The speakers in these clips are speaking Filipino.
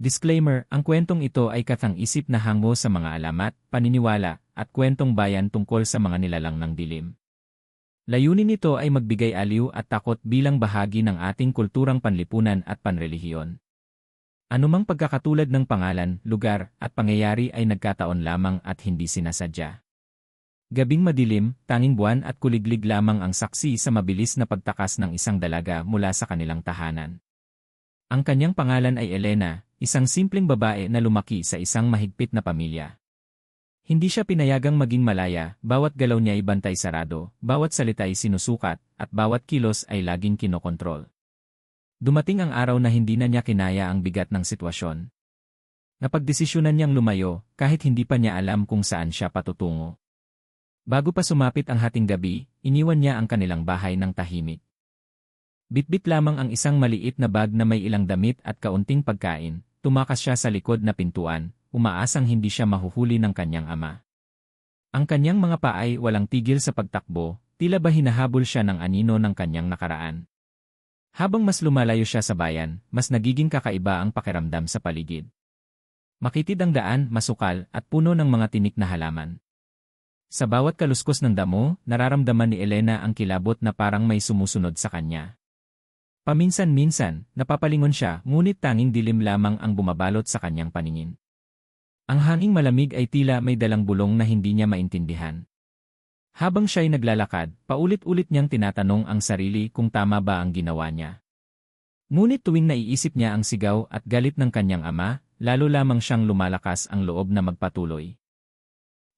Disclaimer, ang kwentong ito ay kathang-isip na hango sa mga alamat, paniniwala, at kwentong bayan tungkol sa mga nilalang ng dilim. Layunin nito ay magbigay aliw at takot bilang bahagi ng ating kulturang panlipunan at panrelihiyon. Anumang pagkakatulad ng pangalan, lugar, at pangyayari ay nagkataon lamang at hindi sinasadya. Gabing madilim, tanging buwan at kuliglig lamang ang saksi sa mabilis na pagtakas ng isang dalaga mula sa kanilang tahanan. Ang kanyang pangalan ay Elena, isang simpleng babae na lumaki sa isang mahigpit na pamilya. Hindi siya pinayagang maging malaya, bawat galaw niya ay bantay sarado, bawat salita ay sinusukat, at bawat kilos ay laging kinokontrol. Dumating ang araw na hindi na niya kinaya ang bigat ng sitwasyon. Napagdesisyonan niyang lumayo, kahit hindi pa niya alam kung saan siya patutungo. Bago pa sumapit ang hating gabi, iniwan niya ang kanilang bahay ng tahimik. Bitbit lamang ang isang maliit na bag na may ilang damit at kaunting pagkain, tumakas siya sa likod na pintuan, umaasang hindi siya mahuhuli ng kanyang ama. Ang kanyang mga paa ay walang tigil sa pagtakbo, tila ba hinahabol siya ng anino ng kanyang nakaraan. Habang mas lumalayo siya sa bayan, mas nagiging kakaiba ang pakiramdam sa paligid. Makitid ang daan, masukal, at puno ng mga tinik na halaman. Sa bawat kaluskos ng damo, nararamdaman ni Elena ang kilabot na parang may sumusunod sa kanya. Paminsan-minsan, napapalingon siya, ngunit tanging dilim lamang ang bumabalot sa kanyang paningin. Ang hanging malamig ay tila may dalang bulong na hindi niya maintindihan. Habang siya'y naglalakad, paulit-ulit niyang tinatanong ang sarili kung tama ba ang ginawa niya. Ngunit tuwing naiisip niya ang sigaw at galit ng kanyang ama, lalo lamang siyang lumalakas ang loob na magpatuloy.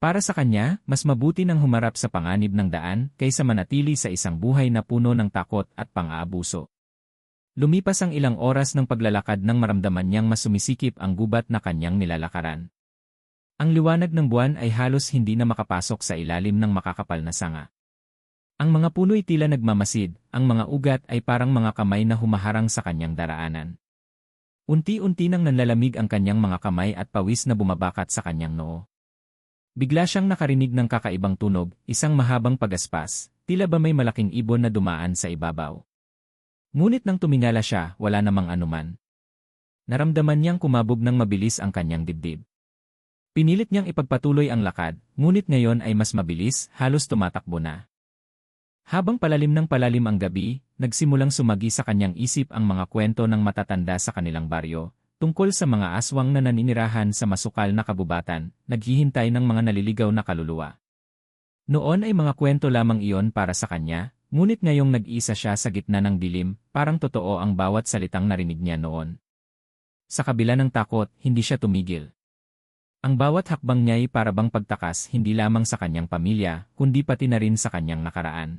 Para sa kanya, mas mabuti nang humarap sa panganib ng daan kaysa manatili sa isang buhay na puno ng takot at pang-aabuso. Lumipas ang ilang oras ng paglalakad nang maramdaman niyang mas sumisikip ang gubat na kanyang nilalakaran. Ang liwanag ng buwan ay halos hindi na makapasok sa ilalim ng makakapal na sanga. Ang mga puno'y tila nagmamasid, ang mga ugat ay parang mga kamay na humaharang sa kanyang daraanan. Unti-unti nang nanlalamig ang kanyang mga kamay at pawis na bumabakat sa kanyang noo. Bigla siyang nakarinig ng kakaibang tunog, isang mahabang pagaspas, tila ba may malaking ibon na dumaan sa ibabaw. Ngunit nang tumingala siya, wala namang anuman. Naramdaman niyang kumabog ng mabilis ang kanyang dibdib. Pinilit niyang ipagpatuloy ang lakad, ngunit ngayon ay mas mabilis, halos tumatakbo na. Habang palalim ng palalim ang gabi, nagsimulang sumagi sa kanyang isip ang mga kwento ng matatanda sa kanilang baryo, tungkol sa mga aswang na naninirahan sa masukal na kabubatan, naghihintay ng mga naliligaw na kaluluwa. Noon ay mga kwento lamang iyon para sa kanya, ngunit ngayong nag-isa siya sa gitna ng dilim, parang totoo ang bawat salitang narinig niya noon. Sa kabila ng takot, hindi siya tumigil. Ang bawat hakbang niya ay parabang pagtakas hindi lamang sa kanyang pamilya, kundi pati na rin sa kanyang nakaraan.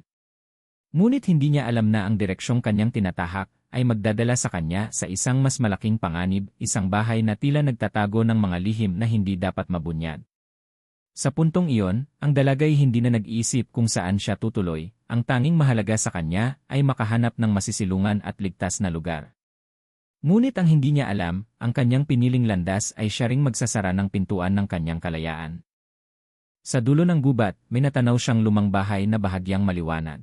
Ngunit hindi niya alam na ang direksyong kanyang tinatahak ay magdadala sa kanya sa isang mas malaking panganib, isang bahay na tila nagtatago ng mga lihim na hindi dapat mabunyad. Sa puntong iyon, ang dalagay hindi na nag-iisip kung saan siya tutuloy, ang tanging mahalaga sa kanya ay makahanap ng masisilungan at ligtas na lugar. Ngunit ang hindi niya alam, ang kanyang piniling landas ay siya ring magsasara ng pintuan ng kanyang kalayaan. Sa dulo ng gubat, may natanaw siyang lumang bahay na bahagyang maliwanag.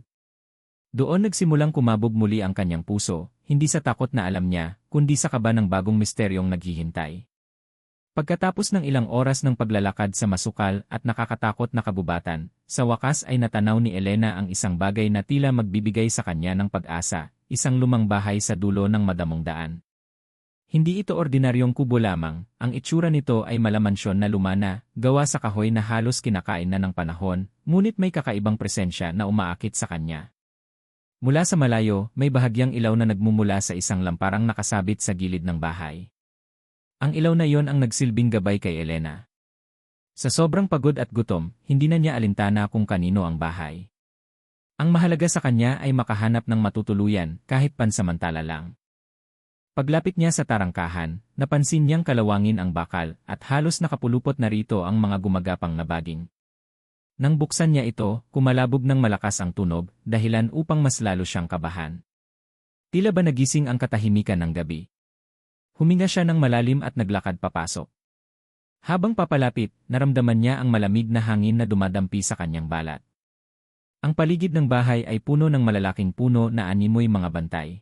Doon nagsimulang kumabog muli ang kanyang puso, hindi sa takot na alam niya, kundi sa kaba ng bagong misteryong naghihintay. Pagkatapos ng ilang oras ng paglalakad sa masukal at nakakatakot na kabubatan, sa wakas ay natanaw ni Elena ang isang bagay na tila magbibigay sa kanya ng pag-asa, isang lumang bahay sa dulo ng madamong daan. Hindi ito ordinaryong kubo lamang, ang itsura nito ay malamansyon na lumana, gawa sa kahoy na halos kinakain na ng panahon, ngunit may kakaibang presensya na umaakit sa kanya. Mula sa malayo, may bahagyang ilaw na nagmumula sa isang lamparang nakasabit sa gilid ng bahay. Ang ilaw na iyon ang nagsilbing gabay kay Elena. Sa sobrang pagod at gutom, hindi na niya alintana kung kanino ang bahay. Ang mahalaga sa kanya ay makahanap ng matutuluyan kahit pansamantala lang. Paglapit niya sa tarangkahan, napansin niyang kalawangin ang bakal at halos nakapulupot na rito ang mga gumagapang na baging. Nang buksan niya ito, kumalabog ng malakas ang tunog, dahilan upang mas lalo siyang kabahan. Tila ba nagising ang katahimikan ng gabi? Huminga siya ng malalim at naglakad papasok. Habang papalapit, naramdaman niya ang malamig na hangin na dumadampi sa kanyang balat. Ang paligid ng bahay ay puno ng malalaking puno na animoy mga bantay.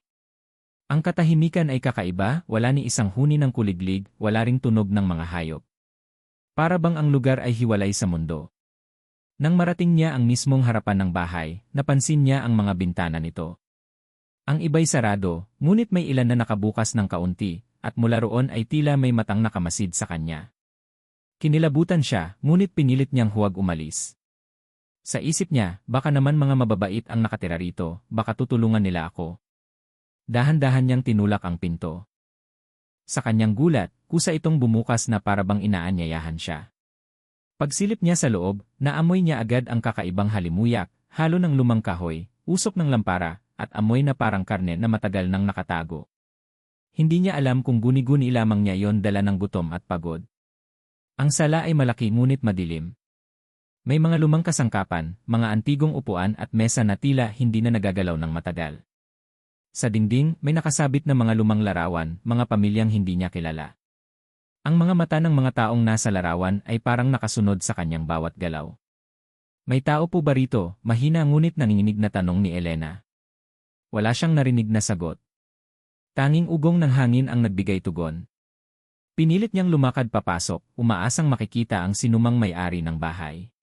Ang katahimikan ay kakaiba, wala ni isang huni ng kuliglig, wala ring tunog ng mga hayop. Para bang ang lugar ay hiwalay sa mundo. Nang marating niya ang mismong harapan ng bahay, napansin niya ang mga bintana nito. Ang iba'y sarado, ngunit may ilan na nakabukas ng kaunti, at mula roon ay tila may matang nakamasid sa kanya. Kinilabutan siya, ngunit pinilit niyang huwag umalis. Sa isip niya, baka naman mga mababait ang nakatira rito, baka tutulungan nila ako. Dahan-dahan niyang tinulak ang pinto. Sa kanyang gulat, kusa itong bumukas na para bang inaanyayahan siya. Pagsilip niya sa loob, naamoy niya agad ang kakaibang halimuyak, halo ng lumang kahoy, usok ng lampara, at amoy na parang karne na matagal nang nakatago. Hindi niya alam kung guni-guni lamang niya yon dala ng gutom at pagod. Ang sala ay malaki ngunit madilim. May mga lumang kasangkapan, mga antigong upuan at mesa na tila hindi na nagagalaw ng matagal. Sa dingding, may nakasabit na mga lumang larawan, mga pamilyang hindi niya kilala. Ang mga mata ng mga taong nasa larawan ay parang nakasunod sa kanyang bawat galaw. May tao po ba rito? Mahina ngunit nanginginig na tanong ni Elena. Wala siyang narinig na sagot. Tanging ugong ng hangin ang nagbigay tugon. Pinilit niyang lumakad papasok, umaasang makikita ang sinumang may-ari ng bahay.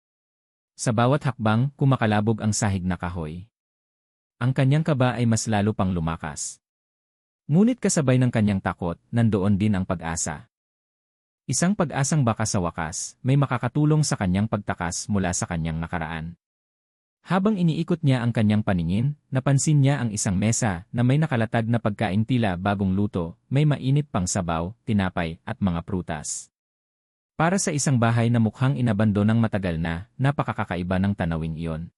Sa bawat hakbang, kumakalabog ang sahig na kahoy. Ang kanyang kaba ay mas lalo pang lumakas. Ngunit kasabay ng kanyang takot, nandoon din ang pag-asa. Isang pag-asang baka sa wakas, may makakatulong sa kanyang pagtakas mula sa kanyang nakaraan. Habang iniikot niya ang kanyang paningin, napansin niya ang isang mesa na may nakalatag na pagkain tila bagong luto, may mainit pang sabaw, tinapay, at mga prutas. Para sa isang bahay na mukhang inabandonang matagal na, napakakakaiba ng tanawing iyon.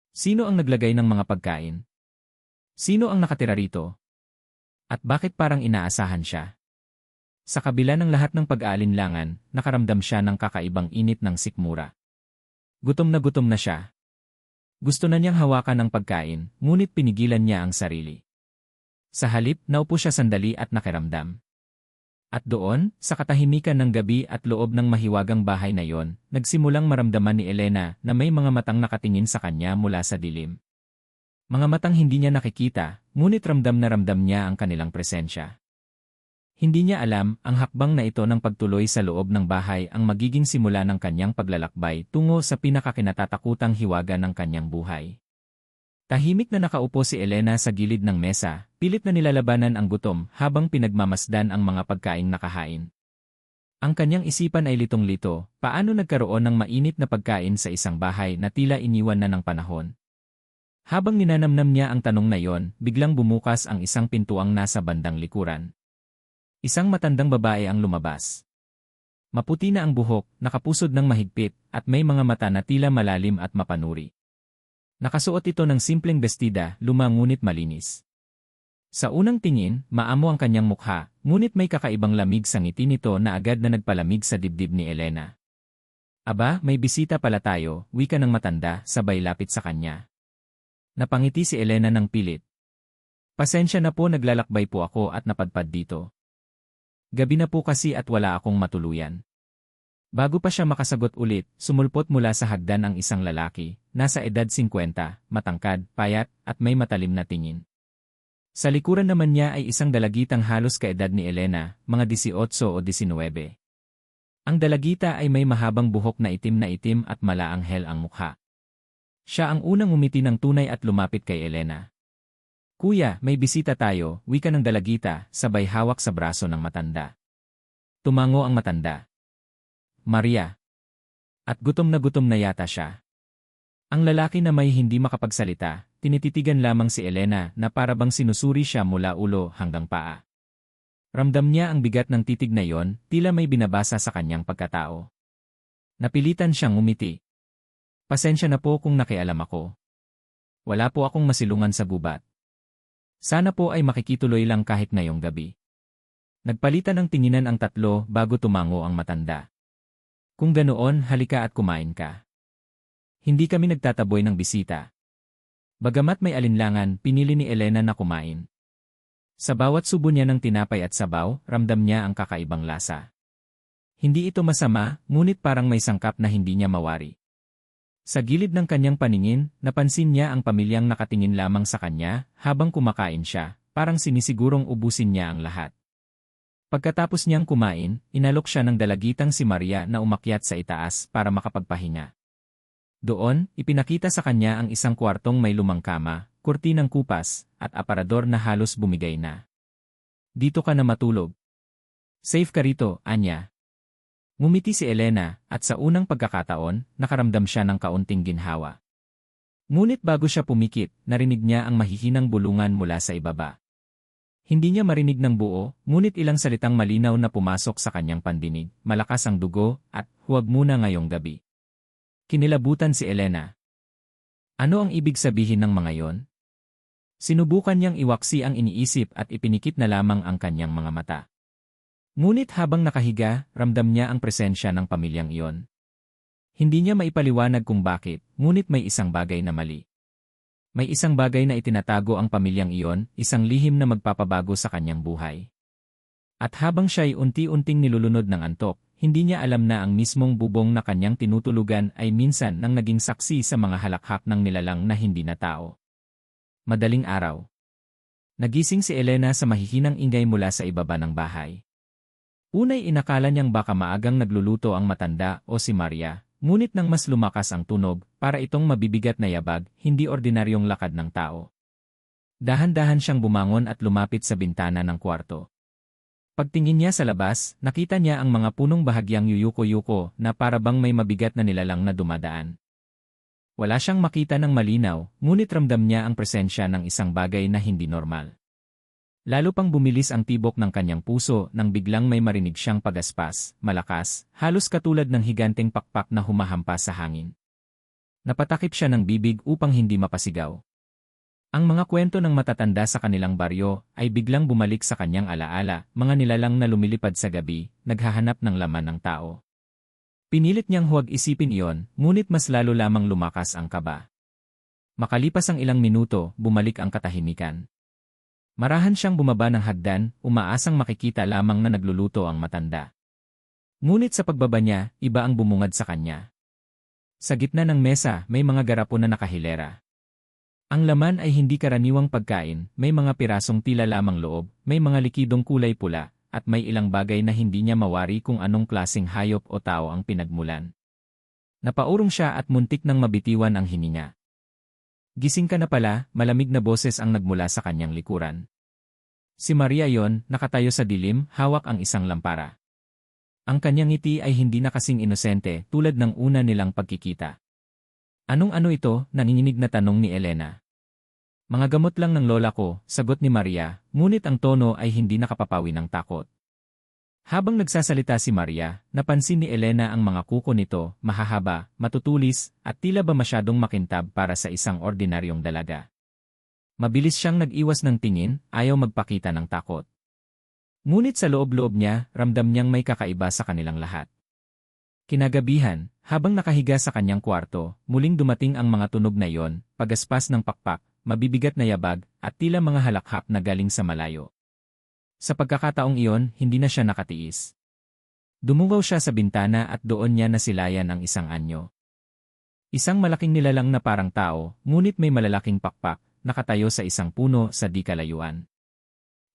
Sino ang naglagay ng mga pagkain? Sino ang nakatira rito? At bakit parang inaasahan siya? Sa kabila ng lahat ng pag-aalinlangan, nakaramdam siya ng kakaibang init ng sikmura. Gutom na siya. Gusto na niyang hawakan ang pagkain, ngunit pinigilan niya ang sarili. Sa halip, naupo siya sandali at nakiramdam. At doon, sa katahimikan ng gabi at loob ng mahiwagang bahay na yon, nagsimulang maramdaman ni Elena na may mga matang nakatingin sa kanya mula sa dilim. Mga matang hindi niya nakikita, ngunit ramdam na ramdam niya ang kanilang presensya. Hindi niya alam, ang hakbang na ito ng pagtuloy sa loob ng bahay ang magiging simula ng kanyang paglalakbay tungo sa pinakakinatatakutang hiwaga ng kanyang buhay. Tahimik na nakaupo si Elena sa gilid ng mesa, pilit na nilalabanan ang gutom habang pinagmamasdan ang mga pagkaing nakahain. Ang kanyang isipan ay litong-lito, paano nagkaroon ng mainit na pagkain sa isang bahay na tila iniwan na ng panahon. Habang ninanamnam niya ang tanong na yon, biglang bumukas ang isang pintuang nasa bandang likuran. Isang matandang babae ang lumabas. Maputi na ang buhok, nakapusod ng mahigpit, at may mga mata na tila malalim at mapanuri. Nakasuot ito ng simpleng bestida, luma ngunit malinis. Sa unang tingin, maamo ang kanyang mukha, ngunit may kakaibang lamig sa ngiti nito na agad na nagpalamig sa dibdib ni Elena. Aba, may bisita pala tayo, wika ng matanda, sabay lapit sa kanya. Napangiti si Elena ng pilit. Pasensya na po, naglalakbay po ako at napadpad dito. Gabi na po kasi at wala akong matuluyan. Bago pa siya makasagot ulit, sumulpot mula sa hagdan ang isang lalaki, nasa edad 50, matangkad, payat, at may matalim na tingin. Sa likuran naman niya ay isang dalagitang halos kaedad ni Elena, mga 18 o 19. Ang dalagita ay may mahabang buhok na itim at malaanghel ang mukha. Siya ang unang umiti ng tunay at lumapit kay Elena. Kuya, may bisita tayo, wika ng dalagita, sabay hawak sa braso ng matanda. Tumango ang matanda. Maria. At gutom na yata siya. Ang lalaki na may hindi makapagsalita, tinititigan lamang si Elena na para bang sinusuri siya mula ulo hanggang paa. Ramdam niya ang bigat ng titig na yon, tila may binabasa sa kanyang pagkatao. Napilitan siyang umiti. Pasensya na po kung nakialam ako. Wala po akong masilungan sa gubat. Sana po ay makikituloy lang kahit ngayong gabi. Nagpalitan ng tinginan ang tatlo bago tumango ang matanda. Kung ganoon, halika at kumain ka. Hindi kami nagtataboy ng bisita. Bagamat may alinlangan, pinili ni Elena na kumain. Sa bawat subo niya ng tinapay at sabaw, ramdam niya ang kakaibang lasa. Hindi ito masama, ngunit parang may sangkap na hindi niya mawari. Sa gilid ng kanyang paningin, napansin niya ang pamilyang nakatingin lamang sa kanya habang kumakain siya, parang sinisigurong ubusin niya ang lahat. Pagkatapos niyang kumain, inalok siya ng dalagitang si Maria na umakyat sa itaas para makapagpahinga. Doon, ipinakita sa kanya ang isang kwartong may lumang kama, kurtinang kupas, at aparador na halos bumigay na. Dito ka na matulog. Safe ka rito, Anya. Ngumiti si Elena, at sa unang pagkakataon, nakaramdam siya ng kaunting ginhawa. Ngunit bago siya pumikit, narinig niya ang mahihinang bulungan mula sa ibaba. Hindi niya marinig ng buo, ngunit ilang salitang malinaw na pumasok sa kanyang pandinig, malakas ang dugo, at huwag muna ngayong gabi. Kinilabutan si Elena. Ano ang ibig sabihin ng mga yon? Sinubukan niyang iwaksi ang iniisip at ipinikit na lamang ang kanyang mga mata. Ngunit habang nakahiga, ramdam niya ang presensya ng pamilyang iyon. Hindi niya maipaliwanag kung bakit, ngunit may isang bagay na mali. May isang bagay na itinatago ang pamilyang iyon, isang lihim na magpapabago sa kanyang buhay. At habang siya'y unti-unting nilulunod ng antok, hindi niya alam na ang mismong bubong na kanyang tinutulugan ay minsan nang naging saksi sa mga halakhak ng nilalang na hindi na tao. Madaling araw. Nagising si Elena sa mahihinang ingay mula sa ibaba ng bahay. Unay inakala niyang baka maagang nagluluto ang matanda o si Maria, ngunit nang mas lumakas ang tunog, para itong mabibigat na yabag, hindi ordinaryong lakad ng tao. Dahan-dahan siyang bumangon at lumapit sa bintana ng kwarto. Pagtingin niya sa labas, nakita niya ang mga punong bahagyang yuyuko-yuko na para bang may mabigat na nilalang na dumadaan. Wala siyang makita ng malinaw, ngunit ramdam niya ang presensya ng isang bagay na hindi normal. Lalo pang bumilis ang tibok ng kanyang puso nang biglang may marinig siyang pagaspas, malakas, halos katulad ng higanteng pakpak na humahampas sa hangin. Napatakip siya ng bibig upang hindi mapasigaw. Ang mga kwento ng matatanda sa kanilang baryo ay biglang bumalik sa kanyang alaala, mga nilalang na lumilipad sa gabi, naghahanap ng laman ng tao. Pinilit niyang huwag isipin iyon, ngunit mas lalo lamang lumakas ang kaba. Makalipas ang ilang minuto, bumalik ang katahimikan. Marahan siyang bumaba ng hagdan, umaasang makikita lamang na nagluluto ang matanda. Ngunit sa pagbaba niya, iba ang bumungad sa kanya. Sa gitna ng mesa, may mga garapon na nakahilera. Ang laman ay hindi karaniwang pagkain, may mga pirasong tila lamang loob, may mga likidong kulay pula, at may ilang bagay na hindi niya mawari kung anong klaseng hayop o tao ang pinagmulan. Napaurong siya at muntik nang mabitiwan ang hininga. Gising ka na pala, malamig na boses ang nagmula sa kanyang likuran. Si Maria yon, nakatayo sa dilim, hawak ang isang lampara. Ang kanyang ngiti ay hindi na kasing inosente tulad ng una nilang pagkikita. Anong-ano ito, nanginginig na tanong ni Elena. Mga gamot lang ng lola ko, sagot ni Maria, ngunit ang tono ay hindi nakapapawi ng takot. Habang nagsasalita si Maria, napansin ni Elena ang mga kuko nito, mahahaba, matutulis, at tila ba masyadong makintab para sa isang ordinaryong dalaga. Mabilis siyang nag-iwas ng tingin, ayaw magpakita ng takot. Ngunit sa loob-loob niya, ramdam niyang may kakaiba sa kanilang lahat. Kinagabihan, habang nakahiga sa kanyang kwarto, muling dumating ang mga tunog na iyon, pagaspas ng pakpak, mabibigat na yabag, at tila mga halakhak na galing sa malayo. Sa pagkakataong iyon, hindi na siya nakatiis. Dumungaw siya sa bintana at doon niya nasilayan ang isang anyo. Isang malaking nilalang na parang tao, ngunit may malalaking pakpak, nakatayo sa isang puno sa di kalayuan.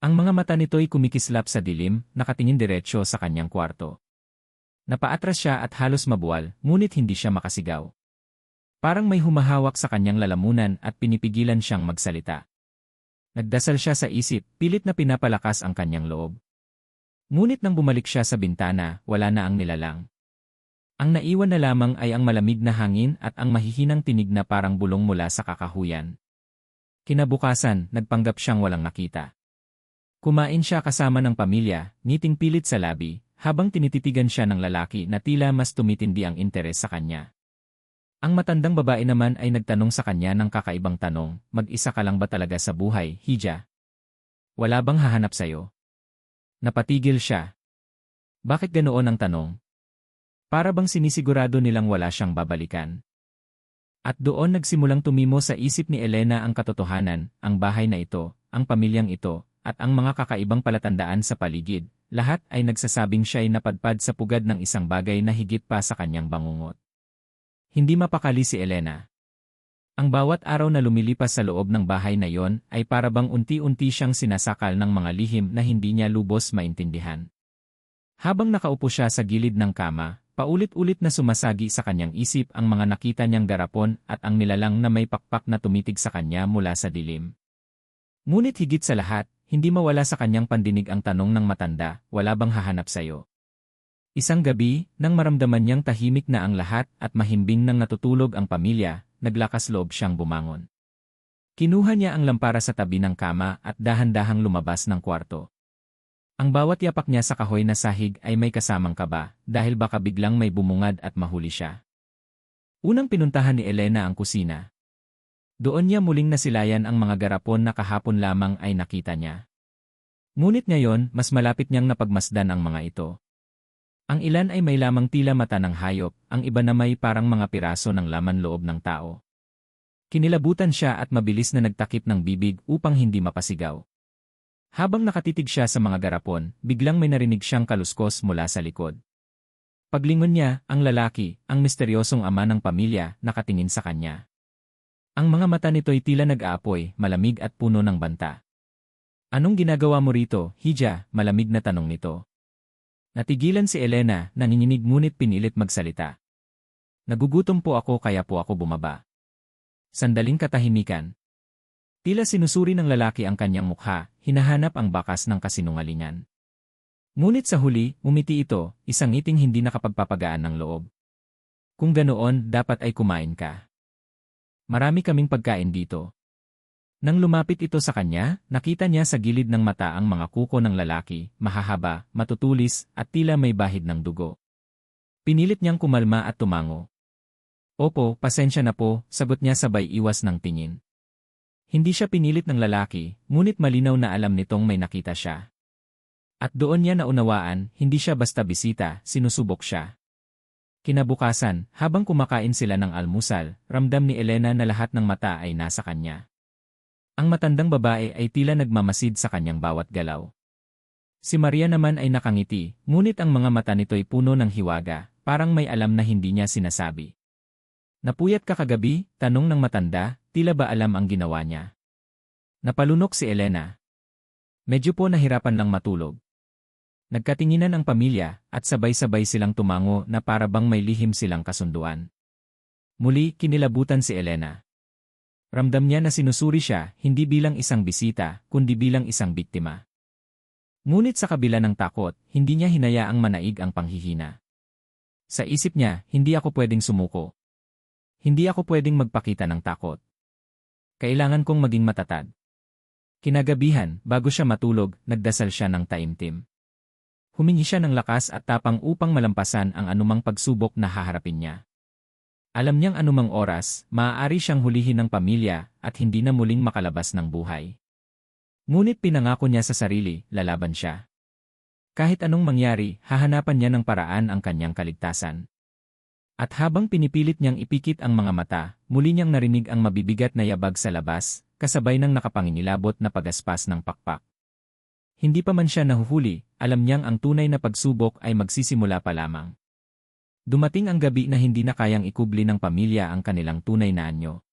Ang mga mata nito'y kumikislap sa dilim, nakatingin diretsyo sa kanyang kwarto. Napaatras siya at halos mabuwal, ngunit hindi siya makasigaw. Parang may humahawak sa kanyang lalamunan at pinipigilan siyang magsalita. Nagdasal siya sa isip, pilit na pinapalakas ang kanyang loob. Ngunit nang bumalik siya sa bintana, wala na ang nilalang. Ang naiwan na lamang ay ang malamig na hangin at ang mahihinang tinig na parang bulong mula sa kakahuyan. Kinabukasan, nagpanggap siyang walang nakita. Kumain siya kasama ng pamilya, ngiting pilit sa labi, habang tinititigan siya ng lalaki na tila mas tumitindi ang interes sa kanya. Ang matandang babae naman ay nagtanong sa kanya ng kakaibang tanong, mag-isa ka lang ba talaga sa buhay, Hija? Wala bang hahanap sa'yo? Napatigil siya. Bakit ganoon ang tanong? Para bang sinisigurado nilang wala siyang babalikan. At doon nagsimulang tumimo sa isip ni Elena ang katotohanan, ang bahay na ito, ang pamilyang ito, at ang mga kakaibang palatandaan sa paligid, lahat ay nagsasabing siya'y napadpad sa pugad ng isang bagay na higit pa sa kanyang bangungot. Hindi mapakali si Elena. Ang bawat araw na lumilipas sa loob ng bahay na yon ay parabang unti-unti siyang sinasakal ng mga lihim na hindi niya lubos maintindihan. Habang nakaupo siya sa gilid ng kama, paulit-ulit na sumasagi sa kanyang isip ang mga nakita niyang garapon at ang nilalang na may pakpak na tumitig sa kanya mula sa dilim. Ngunit higit sa lahat, hindi mawala sa kanyang pandinig ang tanong ng matanda, wala bang hahanap sayo? Isang gabi, nang maramdaman niyang tahimik na ang lahat at mahimbing nang natutulog ang pamilya, naglakas loob siyang bumangon. Kinuha niya ang lampara sa tabi ng kama at dahan-dahang lumabas ng kwarto. Ang bawat yapak niya sa kahoy na sahig ay may kasamang kaba, dahil baka biglang may bumungad at mahuli siya. Unang pinuntahan ni Elena ang kusina. Doon niya muling nasilayan ang mga garapon na kahapon lamang ay nakita niya. Ngunit ngayon, mas malapit niyang napagmasdan ang mga ito. Ang ilan ay may lamang tila mata ng hayop, ang iba na may parang mga piraso ng laman loob ng tao. Kinilabutan siya at mabilis na nagtakip ng bibig upang hindi mapasigaw. Habang nakatitig siya sa mga garapon, biglang may narinig siyang kaluskos mula sa likod. Paglingon niya, ang lalaki, ang misteryosong ama ng pamilya, nakatingin sa kanya. Ang mga mata nito'y tila nag-aapoy, malamig at puno ng banta. Anong ginagawa mo rito, Hija? Malamig na tanong nito. Natigilan si Elena, nanginginig ngunit pinilit magsalita. Nagugutom po ako kaya po ako bumaba. Sandaling katahimikan. Tila sinusuri ng lalaki ang kanyang mukha, hinahanap ang bakas ng kasinungalingan. Ngunit sa huli, umiti ito, isang ngiting hindi nakapagpapagaan ng loob. Kung ganoon, dapat ay kumain ka. Marami kaming pagkain dito. Nang lumapit ito sa kanya, nakita niya sa gilid ng mata ang mga kuko ng lalaki, mahahaba, matutulis, at tila may bahid ng dugo. Pinilit niyang kumalma at tumango. Opo, pasensya na po, sagot niya sabay iwas ng tingin. Hindi siya pinilit ng lalaki, ngunit malinaw na alam nitong may nakita siya. At doon niya naunawaan, hindi siya basta bisita, sinusubok siya. Kinabukasan, habang kumakain sila ng almusal, ramdam ni Elena na lahat ng mata ay nasa kanya. Ang matandang babae ay tila nagmamasid sa kanyang bawat galaw. Si Maria naman ay nakangiti, ngunit ang mga mata nito'y puno ng hiwaga, parang may alam na hindi niya sinasabi. Napuyat ka kagabi? Tanong ng matanda, tila ba alam ang ginawa niya. Napalunok si Elena. Medyo po nahirapan lang matulog. Nagkatinginan ang pamilya at sabay-sabay silang tumango na para bang may lihim silang kasunduan. Muli, kinilabutan si Elena. Ramdam niya na sinusuri siya, hindi bilang isang bisita, kundi bilang isang biktima. Ngunit sa kabila ng takot, hindi niya hinayaang manaig ang panghihina. Sa isip niya, hindi ako pwedeng sumuko. Hindi ako pwedeng magpakita ng takot. Kailangan kong maging matatag. Kinagabihan, bago siya matulog, nagdasal siya ng taimtim. Humingi siya ng lakas at tapang upang malampasan ang anumang pagsubok na haharapin niya. Alam niyang anumang oras, maaari siyang hulihin ng pamilya at hindi na muling makalabas ng buhay. Ngunit pinangako niya sa sarili, lalaban siya. Kahit anong mangyari, hahanapan niya ng paraan ang kanyang kaligtasan. At habang pinipilit niyang ipikit ang mga mata, muli niyang narinig ang mabibigat na yabag sa labas, kasabay ng nakapangingilabot na pagaspas ng pakpak. Hindi pa man siya nahuhuli, alam niyang ang tunay na pagsubok ay magsisimula pa lamang. Dumating ang gabi na hindi na kayang ikubli ng pamilya ang kanilang tunay na anyo.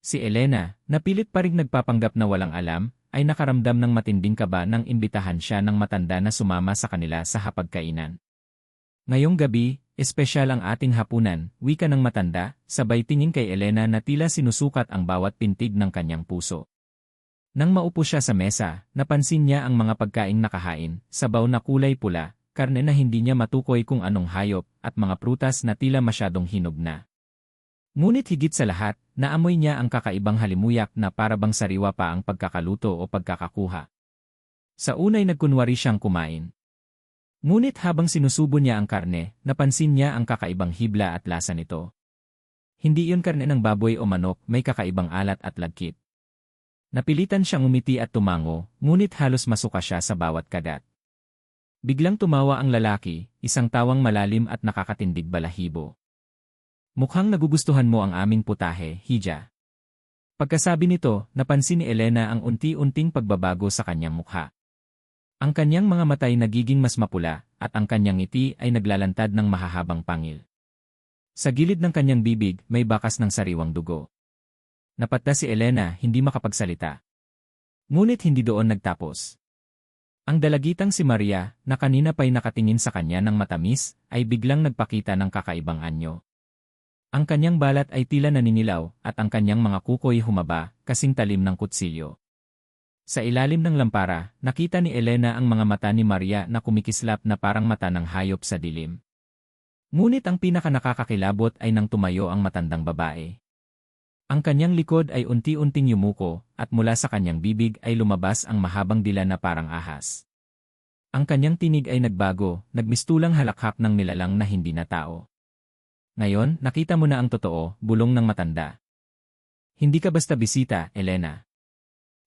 Si Elena, na pilit pa ring nagpapanggap na walang alam, ay nakaramdam ng matinding kaba nang imbitahan siya ng matanda na sumama sa kanila sa hapagkainan. Ngayong gabi, espesyal ang ating hapunan, wika ng matanda, sabay tingin kay Elena na tila sinusukat ang bawat pintig ng kanyang puso. Nang maupo siya sa mesa, napansin niya ang mga pagkaing nakahain, sabaw na kulay pula, karne na hindi niya matukoy kung anong hayop, at mga prutas na tila masyadong hinog na. Ngunit higit sa lahat, naamoy niya ang kakaibang halimuyak na parabang sariwa pa ang pagkakaluto o pagkakakuha. Sa unay nagkunwari siyang kumain. Ngunit habang sinusubo niya ang karne, napansin niya ang kakaibang hibla at lasa nito. Hindi iyon karne ng baboy o manok, may kakaibang alat at lagkit. Napilitan siyang umiti at tumango, ngunit halos masuka siya sa bawat kagat. Biglang tumawa ang lalaki, isang tawang malalim at nakakatindig balahibo. Mukhang nagugustuhan mo ang aming putahe, Hija. Pagkasabi nito, napansin ni Elena ang unti-unting pagbabago sa kanyang mukha. Ang kanyang mga matay nagiging mas mapula, at ang kanyang ngiti ay naglalantad ng mahahabang pangil. Sa gilid ng kanyang bibig, may bakas ng sariwang dugo. Napatda si Elena, hindi makapagsalita. Ngunit hindi doon nagtapos. Ang dalagitang si Maria, na kanina pa'y nakatingin sa kanya ng matamis, ay biglang nagpakita ng kakaibang anyo. Ang kanyang balat ay tila naninilaw, at ang kanyang mga kuko'y humaba, kasing talim ng kutsilyo. Sa ilalim ng lampara, nakita ni Elena ang mga mata ni Maria na kumikislap na parang mata ng hayop sa dilim. Ngunit ang pinakanakakakilabot ay nang tumayo ang matandang babae. Ang kanyang likod ay unti-unting yumuko, at mula sa kanyang bibig ay lumabas ang mahabang dila na parang ahas. Ang kanyang tinig ay nagbago, nagmistulang halakhak ng nilalang na hindi na tao. Ngayon, nakita mo na ang totoo, bulong ng matanda. Hindi ka basta bisita, Elena.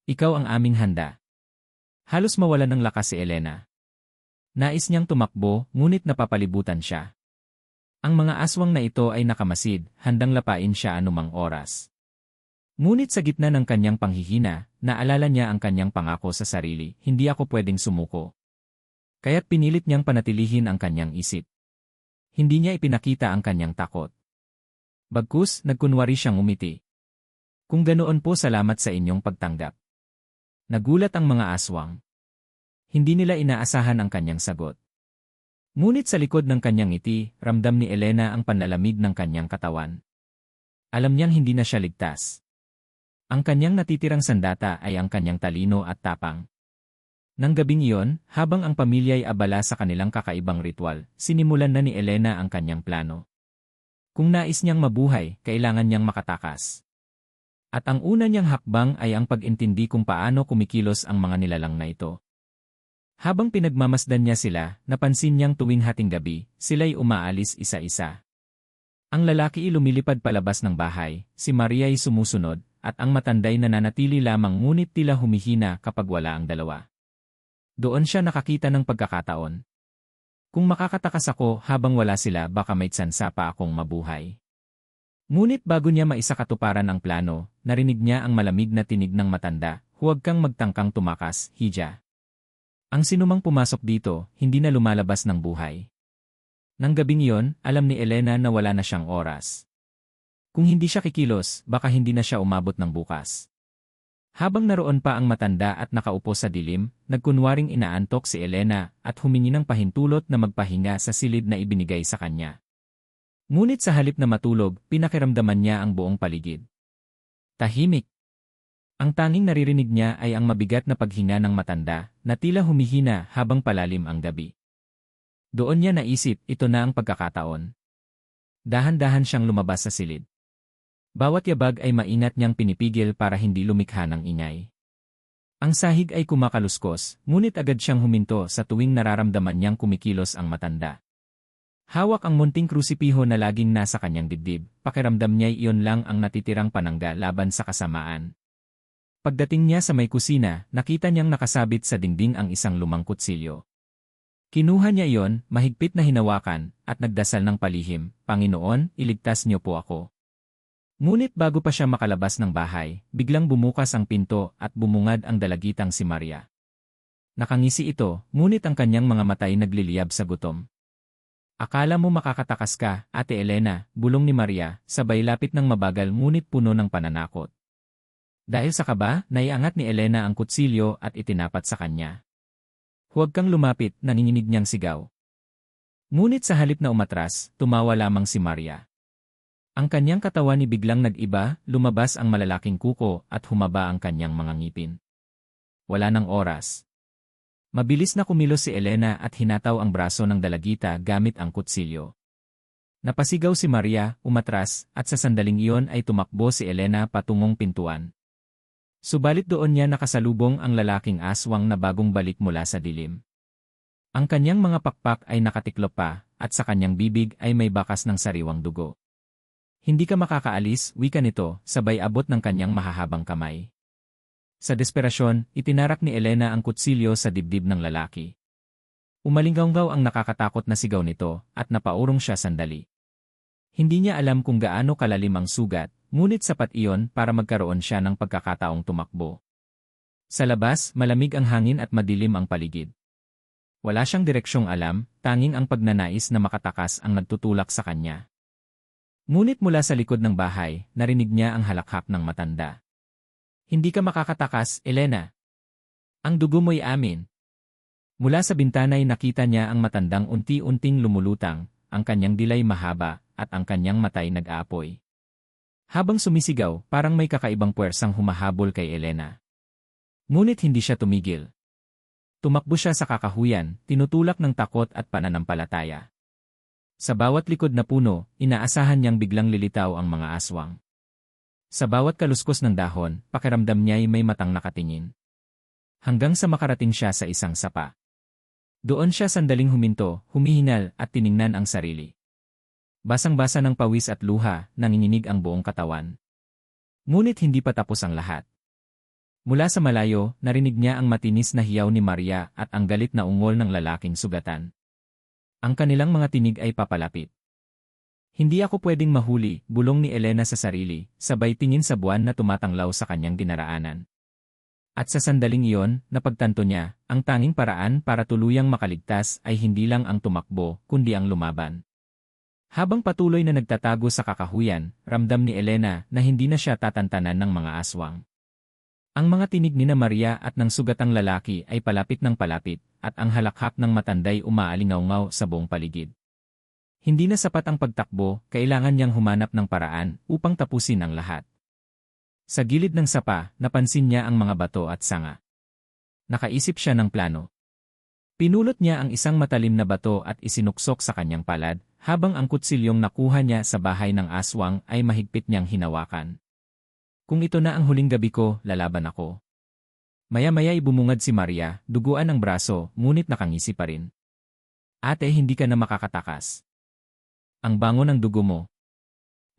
Ikaw ang aming handa. Halos mawalan ng lakas si Elena. Nais niyang tumakbo, ngunit napapalibutan siya. Ang mga aswang na ito ay nakamasid, handang lapain siya anumang oras. Ngunit sa gitna ng kanyang panghihina, naalala niya ang kanyang pangako sa sarili, hindi ako pwedeng sumuko. Kaya't pinilit niyang panatilihin ang kanyang isip. Hindi niya ipinakita ang kanyang takot. Bagkus, nagkunwari siyang umiti. Kung ganoon po, salamat sa inyong pagtanggap. Nagulat ang mga aswang. Hindi nila inaasahan ang kanyang sagot. Ngunit sa likod ng kanyang ngiti, ramdam ni Elena ang panlalamig ng kanyang katawan. Alam niyang hindi na siya ligtas. Ang kanyang natitirang sandata ay ang kanyang talino at tapang. Nang gabing iyon, habang ang pamilya ay abala sa kanilang kakaibang ritual, sinimulan na ni Elena ang kanyang plano. Kung nais niyang mabuhay, kailangan niyang makatakas. At ang una niyang hakbang ay ang pag-intindi kung paano kumikilos ang mga nilalang na ito. Habang pinagmamasdan niya sila, napansin niyang tuwing hating gabi, sila'y umaalis isa-isa. Ang lalaki ay lumilipad palabas ng bahay, si Maria ay sumusunod, at ang matanday nananatili lamang ngunit tila humihina kapag wala ang dalawa. Doon siya nakakita ng pagkakataon. Kung makakatakas ako habang wala sila, baka may tsansa pa akong mabuhay. Ngunit bago niya maisakatuparan ang plano, narinig niya ang malamig na tinig ng matanda, huwag kang magtangkang tumakas, Hija. Ang sinumang pumasok dito, hindi na lumalabas ng buhay. Nang gabing iyon, alam ni Elena na wala na siyang oras. Kung hindi siya kikilos, baka hindi na siya umabot ng bukas. Habang naroon pa ang matanda at nakaupo sa dilim, nagkunwaring inaantok si Elena at humingi ng pahintulot na magpahinga sa silid na ibinigay sa kanya. Ngunit sa halip na matulog, pinakiramdaman niya ang buong paligid. Tahimik. Ang tanging naririnig niya ay ang mabigat na paghinga ng matanda, na tila humihina habang palalim ang gabi. Doon niya naisip, ito na ang pagkakataon. Dahan-dahan siyang lumabas sa silid. Bawat yabag ay maingat niyang pinipigil para hindi lumikha ng ingay. Ang sahig ay kumakaluskos, ngunit agad siyang huminto sa tuwing nararamdaman niyang kumikilos ang matanda. Hawak ang munting krusipiho na laging nasa kanyang dibdib, pakiramdam niya'y iyon lang ang natitirang panangga laban sa kasamaan. Pagdating niya sa may kusina, nakita niyang nakasabit sa dingding ang isang lumang kutsilyo. Kinuha niya iyon, mahigpit na hinawakan, at nagdasal ng palihim, Panginoon, iligtas niyo po ako. Ngunit bago pa siya makalabas ng bahay, biglang bumukas ang pinto at bumungad ang dalagitang si Maria. Nakangisi ito, ngunit ang kanyang mga matay nagliliyab sa gutom. Akala mo makakatakas ka, Ate Elena, bulong ni Maria, sabay lapit ng mabagal ngunit puno ng pananakot. Dahil sa kaba, naiangat ni Elena ang kutsilyo at itinapat sa kanya. Huwag kang lumapit, nanginginig niyang sigaw. Ngunit sa halip na umatras, tumawa lamang si Maria. Ang kanyang katawan ni biglang nag-iba, lumabas ang malalaking kuko at humaba ang kanyang mga ngipin. Wala nang oras. Mabilis na kumilos si Elena at hinataw ang braso ng dalagita gamit ang kutsilyo. Napasigaw si Maria, umatras, at sa sandaling iyon ay tumakbo si Elena patungong pintuan. Subalit doon niya nakasalubong ang lalaking aswang na bagong balik mula sa dilim. Ang kanyang mga pakpak ay nakatiklop pa, at sa kanyang bibig ay may bakas ng sariwang dugo. Hindi ka makakaalis, wika nito, sabay abot ng kanyang mahahabang kamay. Sa desperasyon, itinarak ni Elena ang kutsilyo sa dibdib ng lalaki. Umalinggaw ang nakakatakot na sigaw nito, at napaurong siya sandali. Hindi niya alam kung gaano kalalim ang sugat, ngunit sapat iyon para magkaroon siya ng pagkakataong tumakbo. Sa labas, malamig ang hangin at madilim ang paligid. Wala siyang direksyong alam, tanging ang pagnanais na makatakas ang nagtutulak sa kanya. Ngunit mula sa likod ng bahay, narinig niya ang halakhak ng matanda. Hindi ka makakatakas, Elena. Ang dugo mo'y amin. Mula sa bintana'y nakita niya ang matandang unti-unting lumulutang, ang kanyang dilay mahaba, at ang kanyang matay nag-aapoy. Habang sumisigaw, parang may kakaibang puwersang humahabol kay Elena. Ngunit hindi siya tumigil. Tumakbo siya sa kakahuyan, tinutulak ng takot at pananampalataya. Sa bawat likod na puno, inaasahan niyang biglang lilitaw ang mga aswang. Sa bawat kaluskos ng dahon, pakiramdam niya'y may matang nakatingin. Hanggang sa makarating siya sa isang sapa. Doon siya sandaling huminto, humihinal at tiningnan ang sarili. Basang-basa ng pawis at luha, nanginginig ang buong katawan. Ngunit hindi pa tapos ang lahat. Mula sa malayo, narinig niya ang matinis na hiyaw ni Maria at ang galit na ungol ng lalaking sugatan. Ang kanilang mga tinig ay papalapit. Hindi ako pwedeng mahuli, bulong ni Elena sa sarili, sabay tingin sa buwan na tumatanglaw sa kanyang dinaraanan. At sa sandaling iyon, napagtanto niya, ang tanging paraan para tuluyang makaligtas ay hindi lang ang tumakbo, kundi ang lumaban. Habang patuloy na nagtatago sa kakahuyan, ramdam ni Elena na hindi na siya tatantanan ng mga aswang. Ang mga tinig ni Maria at ng sugatang lalaki ay palapit ng palapit, at ang halakhak ng matanday umaalingaw-ngaw sa buong paligid. Hindi na sapat ang pagtakbo, kailangan niyang humanap ng paraan upang tapusin ang lahat. Sa gilid ng sapa, napansin niya ang mga bato at sanga. Nakaisip siya ng plano. Pinulot niya ang isang matalim na bato at isinuksok sa kanyang palad, habang ang kutsilyong nakuha niya sa bahay ng aswang ay mahigpit niyang hinawakan. Kung ito na ang huling gabi ko, lalaban ako. Maya-maya'y bumungad si Maria, duguan ang braso, ngunit nakangisi pa rin. Ate, hindi ka na makakatakas. Ang bango ng dugo mo.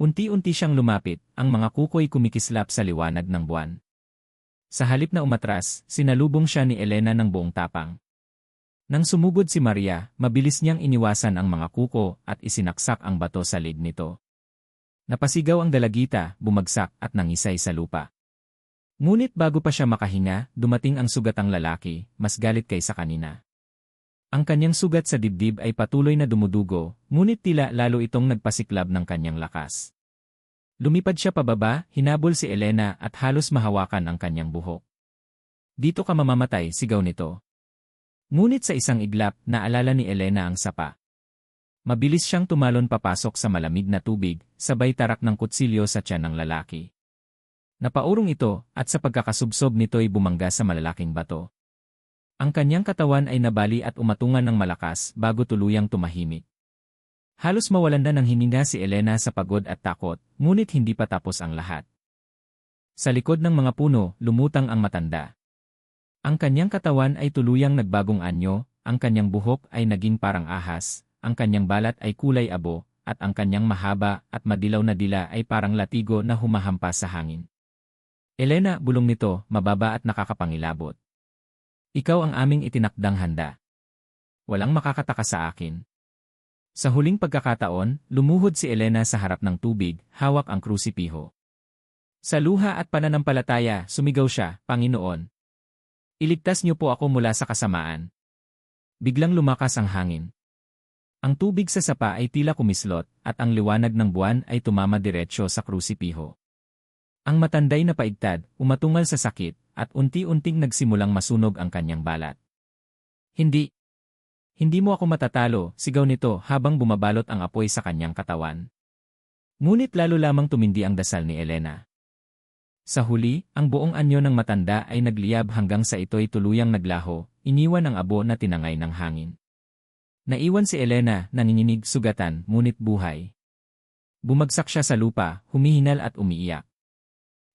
Unti-unti siyang lumapit, ang mga kuko'y kumikislap sa liwanag ng buwan. Sa halip na umatras, sinalubong siya ni Elena ng buong tapang. Nang sumugod si Maria, mabilis niyang iniwasan ang mga kuko at isinaksak ang bato sa lig nito. Napasigaw ang dalagita, bumagsak at nangisay sa lupa. Ngunit bago pa siya makahinga, dumating ang sugatang lalaki, mas galit kaysa kanina. Ang kanyang sugat sa dibdib ay patuloy na dumudugo, ngunit tila lalo itong nagpasiklab ng kanyang lakas. Lumipad siya pababa, hinabol si Elena at halos mahawakan ang kanyang buhok. Dito ka mamamatay, sigaw nito. Ngunit sa isang iglap, naalala ni Elena ang sapa. Mabilis siyang tumalon papasok sa malamig na tubig, sabay tarak ng kutsilyo sa tiyan ng lalaki. Napaurong ito, at sa pagkakasubsob nito'y bumangga sa malalaking bato. Ang kanyang katawan ay nabali at umatungan ng malakas bago tuluyang tumahimik. Halos mawalan na ng hininga si Elena sa pagod at takot, ngunit hindi pa tapos ang lahat. Sa likod ng mga puno, lumutang ang matanda. Ang kanyang katawan ay tuluyang nagbagong anyo, ang kanyang buhok ay naging parang ahas, ang kanyang balat ay kulay abo, at ang kanyang mahaba at madilaw na dila ay parang latigo na humahampas sa hangin. Elena, bulong nito, mababa at nakakapangilabot. Ikaw ang aming itinakdang handa. Walang makakataka sa akin. Sa huling pagkakataon, lumuhod si Elena sa harap ng tubig, hawak ang krusipiho. Sa luha at pananampalataya, sumigaw siya, Panginoon. Iligtas niyo po ako mula sa kasamaan. Biglang lumakas ang hangin. Ang tubig sa sapa ay tila kumislot, at ang liwanag ng buwan ay tumama diretsyo sa krusipiho. Ang matanday na paigtad, umatungal sa sakit, at unti-unting nagsimulang masunog ang kanyang balat. Hindi. Hindi mo ako matatalo, sigaw nito habang bumabalot ang apoy sa kanyang katawan. Ngunit lalo lamang tumindi ang dasal ni Elena. Sa huli, ang buong anyo ng matanda ay nagliyab hanggang sa ito'y tuluyang naglaho, iniwan ang abo na tinangay ng hangin. Naiwan si Elena, nanginginig, sugatan, ngunit buhay. Bumagsak siya sa lupa, humihinal at umiiyak.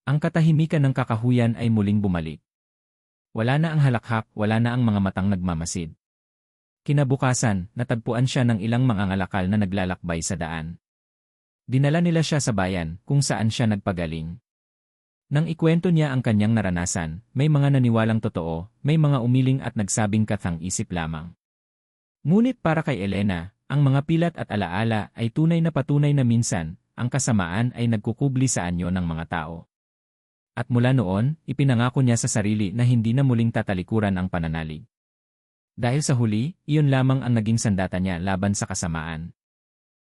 Ang katahimikan ng kakahuyan ay muling bumalik. Wala na ang halakhak, wala na ang mga matang nagmamasid. Kinabukasan, natagpuan siya ng ilang mangangalakal na naglalakbay sa daan. Dinala nila siya sa bayan, kung saan siya nagpagaling. Nang ikwento niya ang kanyang naranasan, may mga naniwalang totoo, may mga umiling at nagsabing kathang-isip lamang. Ngunit para kay Elena, ang mga pilat at alaala ay tunay na patunay na minsan, ang kasamaan ay nagkukubli sa anyo ng mga tao. At mula noon, ipinangako niya sa sarili na hindi na muling tatalikuran ang pananalig. Dahil sa huli, iyon lamang ang naging sandata niya laban sa kasamaan.